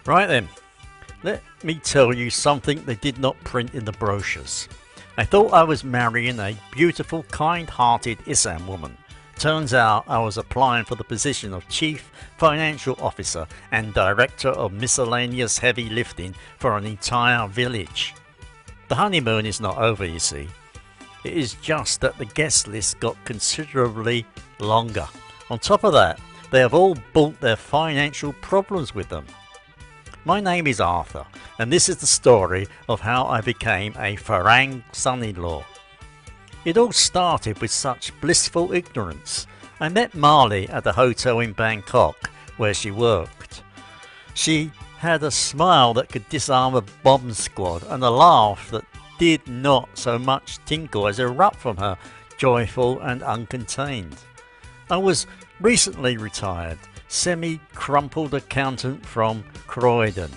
Right then, let me tell you something they did not print in the brochures. I thought I was marrying a beautiful, kind-hearted Isaan woman. Turns out I was applying for the position of Chief Financial Officer and Director of Miscellaneous Heavy Lifting for an entire village. The honeymoon is not over, you see. It is just that the guest list got considerably longer. On top of that, they have all brought their financial problems with them. My name is Arthur, and this is the story of how I became a Farang son-in-law. It all started with such blissful ignorance. I met Marley at a hotel in Bangkok where she worked. She had a smile that could disarm a bomb squad and a laugh that did not so much tinkle as erupt from her, joyful and uncontained. I was recently retired, semi-crumpled accountant from Croydon.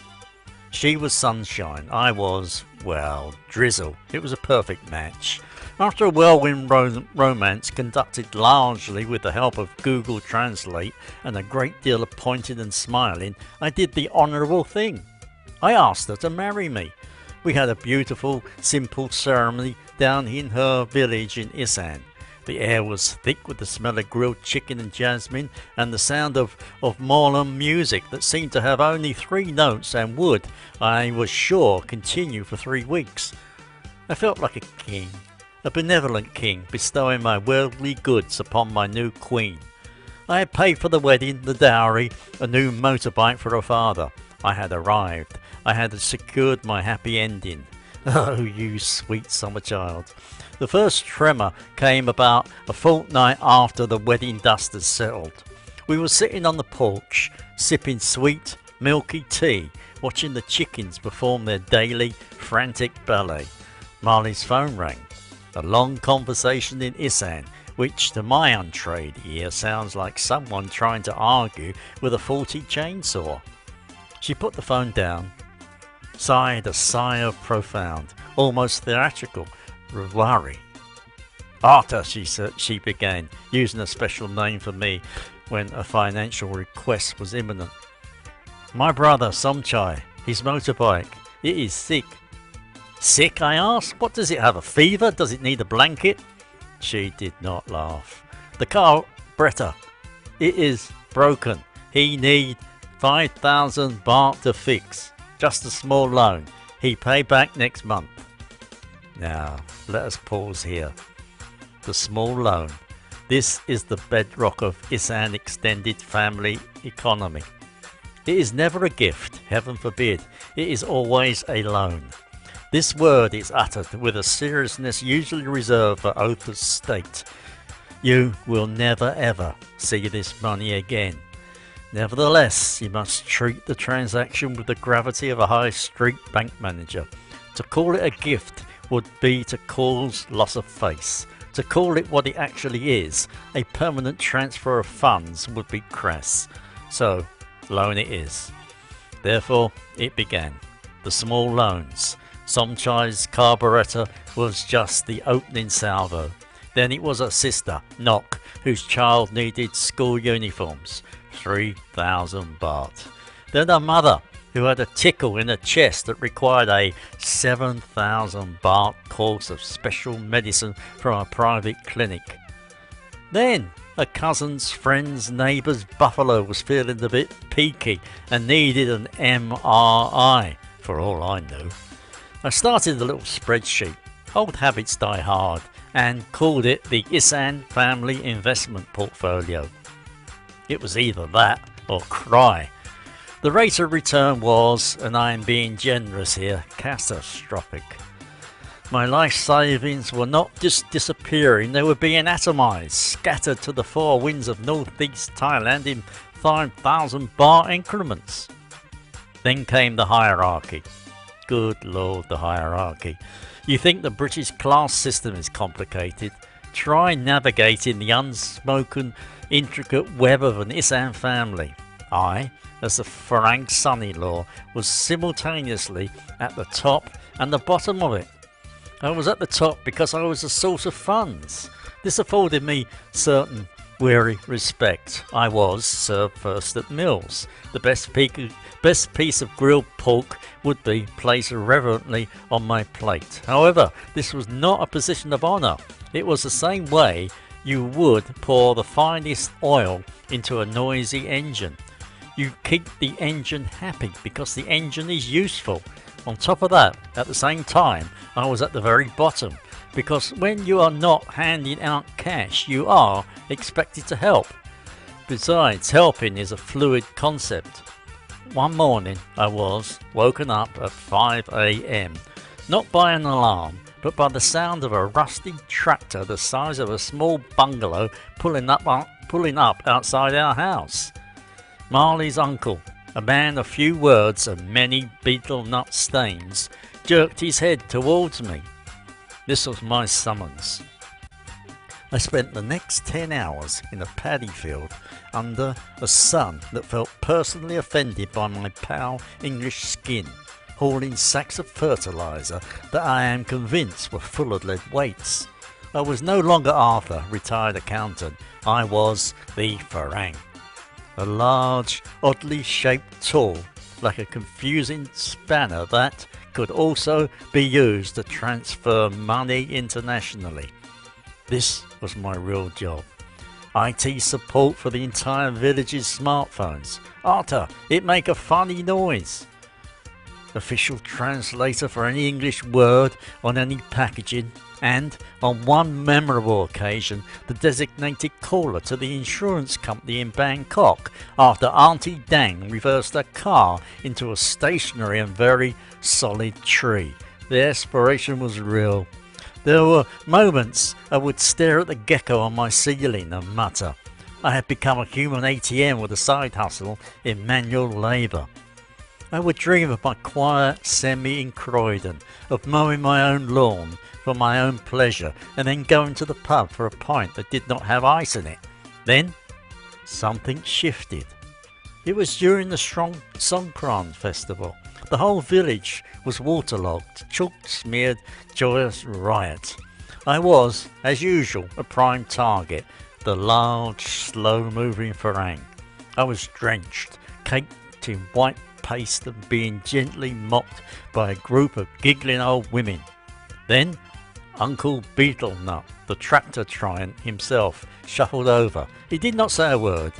She was sunshine, I was, well, drizzle. It was a perfect match. After a whirlwind romance conducted largely with the help of Google Translate and a great deal of pointing and smiling, I did the honourable thing. I asked her to marry me. We had a beautiful, simple ceremony down in her village in Isaan. The air was thick with the smell of grilled chicken and jasmine and the sound of Morlem music that seemed to have only 3 notes and would, I was sure, continue for 3 weeks. I felt like a king, a benevolent king, bestowing my worldly goods upon my new queen. I had paid for the wedding, the dowry, a new motorbike for her father. I had arrived. I had secured my happy ending. Oh, you sweet summer child. The first tremor came about a fortnight after the wedding dust had settled. We were sitting on the porch, sipping sweet, milky tea, watching the chickens perform their daily, frantic ballet. Marley's phone rang. A long conversation in Isaan, which to my untrained ear sounds like someone trying to argue with a faulty chainsaw. She put the phone down, sighed a sigh of profound, almost theatrical worry. Arthur, she began, using a special name for me when a financial request was imminent. My brother, Somchai, his motorbike, it is sick. Sick, I asked? What does it have, a fever? Does it need a blanket? She did not laugh. The carburetor, it is broken. He need 5,000 baht to fix. Just a small loan. He pay back next month. Now, let us pause here. The small loan. This is the bedrock of Isaan extended family economy. It is never a gift, heaven forbid. It is always a loan. This word is uttered with a seriousness usually reserved for oath of state. You will never ever see this money again. Nevertheless, you must treat the transaction with the gravity of a high street bank manager. To call it a gift would be to cause loss of face. To call it what it actually is, a permanent transfer of funds, would be crass. So, loan it is. Therefore, it began. The small loans. Somchai's carburetor was just the opening salvo. Then it was a sister, Nok, whose child needed school uniforms. 3,000 baht. Then a mother, who had a tickle in her chest that required a 7,000 baht course of special medicine from a private clinic. Then a cousin's friend's neighbour's buffalo was feeling a bit peaky and needed an MRI, for all I knew. I started a little spreadsheet, old habits die hard, and called it the Isaan Family Investment Portfolio. It was either that or cry. The rate of return was, and I am being generous here, catastrophic. My life savings were not just disappearing, they were being atomised, scattered to the 4 winds of northeast Thailand in 5,000 baht increments. Then came the hierarchy. Good Lord, the hierarchy. You think the British class system is complicated? Try navigating the unspoken, intricate web of an Isaan family. I, as the Farang son-in-law, was simultaneously at the top and the bottom of it. I was at the top because I was a source of funds. This afforded me certain weary respect. I was served first at meals. The best piece of grilled pork would be placed reverently on my plate. However, this was not a position of honour. It was the same way you would pour the finest oil into a noisy engine. You keep the engine happy because the engine is useful. On top of that, at the same time, I was at the very bottom, because when you are not handing out cash, you are expected to help. Besides, helping is a fluid concept. One morning I was woken up at 5 a.m, not by an alarm, but by the sound of a rusty tractor the size of a small bungalow pulling up outside our house. Marley's uncle, a man of few words and many betel nut stains, jerked his head towards me. This was my summons. I spent the next 10 hours in a paddy field under a sun that felt personally offended by my pale English skin, hauling sacks of fertiliser that I am convinced were full of lead weights. I was no longer Arthur, retired accountant. I was the Farang. A large, oddly shaped tool, like a confusing spanner that could also be used to transfer money internationally. This was my real job. IT support for the entire village's smartphones. Arthur, it make a funny noise. Official translator for any English word on any packaging, and on one memorable occasion the designated caller to the insurance company in Bangkok after Auntie Dang reversed her car into a stationary and very solid tree. The aspiration was real. There were moments I would stare at the gecko on my ceiling and mutter. I had become a human ATM with a side hustle in manual labour. I would dream of my quiet semi in Croydon, of mowing my own lawn for my own pleasure, and then going to the pub for a pint that did not have ice in it. Then something shifted. It was during the Songkran festival. The whole village was waterlogged, chalk smeared, joyous riot. I was, as usual, a prime target, the large, slow-moving Farang. I was drenched, caked in white paste and being gently mocked by a group of giggling old women. Then Uncle Betelnut, the tractor giant himself, shuffled over. He did not say a word.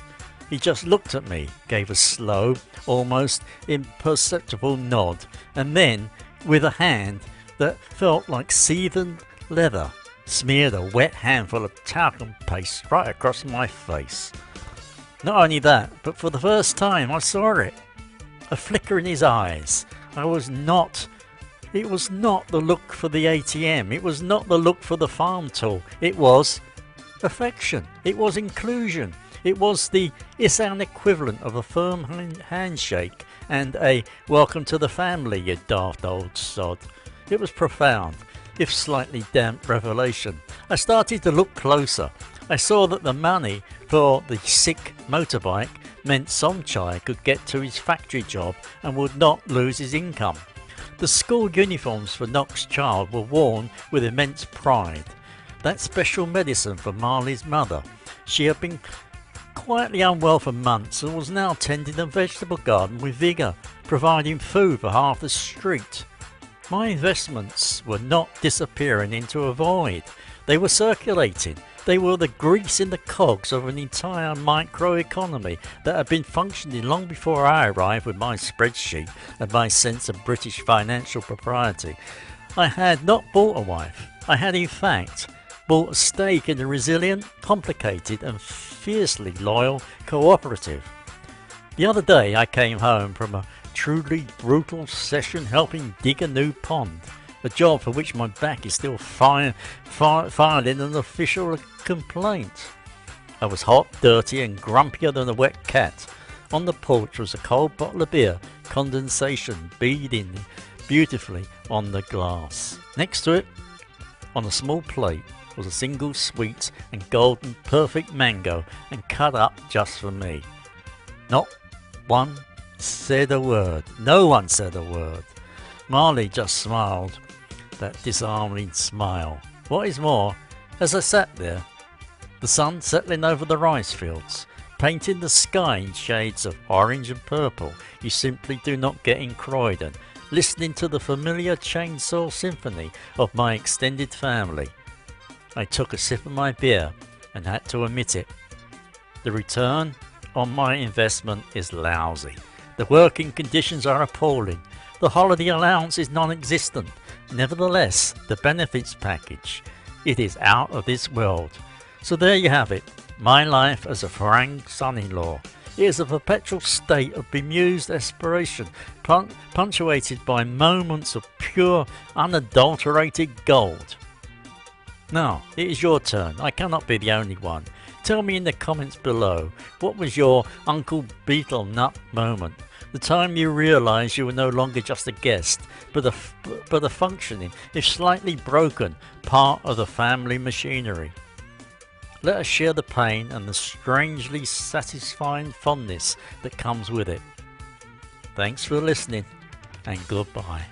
He just looked at me, gave a slow, almost imperceptible nod, and then, with a hand that felt like seasoned leather, smeared a wet handful of talcum paste right across my face. Not only that, but for the first time I saw it. A flicker in his eyes. It was not the look for the ATM. It was not the look for the farm tool. It was affection. It was inclusion. It was the Isaan equivalent of a firm handshake and a welcome to the family, you daft old sod. It was profound, if slightly damp revelation. I started to look closer. I saw that the money for the sick motorbike meant Somchai could get to his factory job and would not lose his income. The school uniforms for Nock's child were worn with immense pride. That special medicine for Marley's mother. She had been quietly unwell for months and was now tending a vegetable garden with vigour, providing food for half the street. My investments were not disappearing into a void. They were circulating. They were the grease in the cogs of an entire microeconomy that had been functioning long before I arrived with my spreadsheet and my sense of British financial propriety. I had not bought a wife. I had in fact bought a stake in the resilient, complicated and fiercely loyal cooperative. The other day I came home from a truly brutal session helping dig a new pond, a job for which my back is still filing an official complaint. I was hot, dirty and grumpier than a wet cat. On the porch was a cold bottle of beer, condensation beading beautifully on the glass. Next to it, on a small plate, was a single sweet and golden perfect mango and cut up just for me. Not one said a word. No one said a word. Marley just smiled, that disarming smile. What is more, as I sat there, The sun settling over the rice fields, painting the sky in shades of orange and purple you simply do not get in Croydon, listening to the familiar chainsaw symphony of my extended family. I took a sip of my beer and had to admit it. The return on my investment is lousy. The working conditions are appalling. The holiday allowance is non-existent. Nevertheless, the benefits package, it is out of this world. So there you have it, my life as a Farang son-in-law. It is a perpetual state of bemused aspiration, punctuated by moments of pure, unadulterated gold. Now, it is your turn. I cannot be the only one. Tell me in the comments below, what was your Uncle Beetle Nut moment? The time you realised you were no longer just a guest, but a functioning, if slightly broken, part of the family machinery. Let us share the pain and the strangely satisfying fondness that comes with it. Thanks for listening, and goodbye.